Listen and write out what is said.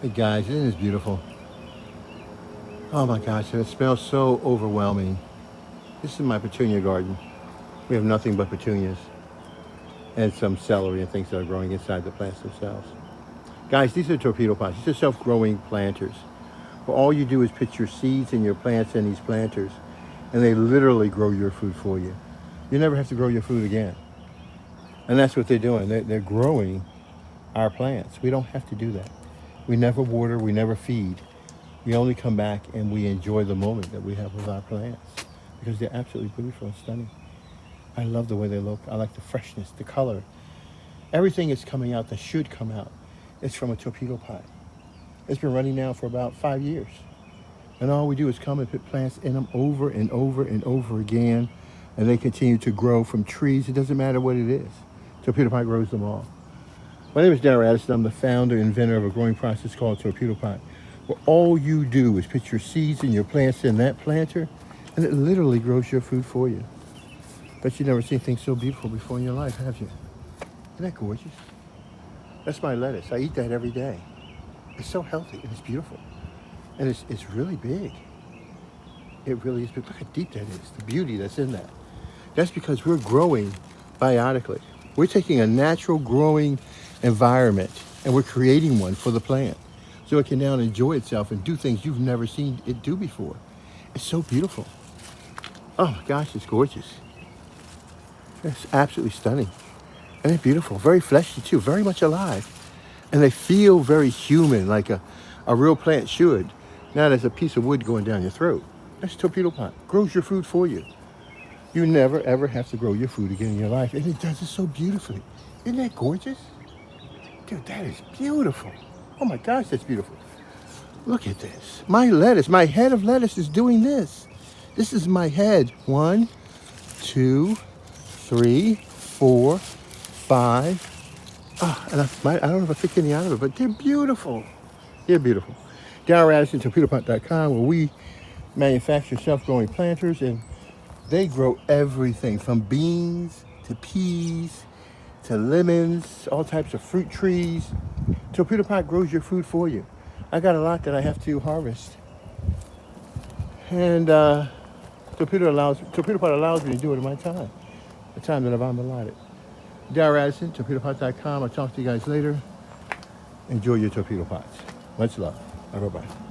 Hey guys, isn't this beautiful? Oh my gosh, and it smells so overwhelming. This is my petunia garden. We have nothing but petunias and some celery and things that are growing inside the plants themselves. Guys, these are torpedo pots. These are self-growing planters. But all you do is put your seeds and your plants in these planters, and they literally grow your food for you. You never have to grow your food again. And that's what they're doing. They're growing our plants. We don't have to do that. We never water, we never feed. We only come back and we enjoy the moment that we have with our plants because they're absolutely beautiful and stunning. I love the way they look. I like the freshness, the color. Everything is coming out that should come out. It's from a torpedo pot. It's been running now for about 5 years. And all we do is come and put plants in them over and over and over again. And they continue to grow from trees. It doesn't matter what it is. Torpedo pot grows them all. My name is Darren Addison. I'm the founder and inventor of a growing process called Torpedo Pot, where all you do is put your seeds and your plants in that planter, and it literally grows your food for you. Bet you've never seen things so beautiful before in your life, have you? Isn't that gorgeous? That's my lettuce. I eat that every day. It's so healthy and it's beautiful. And it's really big. It really is big. Look how deep that is, the beauty that's in that. That's because we're growing biotically. We're taking a natural growing environment and we're creating one for the plant so it can now enjoy itself and do things you've never seen it do before. It's so beautiful. Oh my gosh, it's gorgeous. It's absolutely stunning. And it's beautiful, very fleshy too, very much alive. And they feel very human, like a real plant should. Now there's a piece of wood going down your throat. That's torpedo pot. Grows your food for you. You never ever have to grow your food again in your life. And it does it so beautifully. Isn't that gorgeous? Dude, that is beautiful. Oh my gosh, that's beautiful. Look at this. My lettuce, my head of lettuce is doing this. This is my head. 1, 2, 3, 4, 5. And I don't know if I picked any out of it, but they're beautiful. They're beautiful. Darren Addison, Torpedopot.com, where we manufacture self-growing planters, and they grow everything from beans to peas to lemons, all types of fruit trees. Torpedo Pot grows your food for you. I got a lot that I have to harvest. And Torpedo Pot allows me to do it in my time, the time that I'm allotted. Darren Addison, Torpedopot.com. I'll talk to you guys later. Enjoy your torpedo pots. Much love. Bye-bye.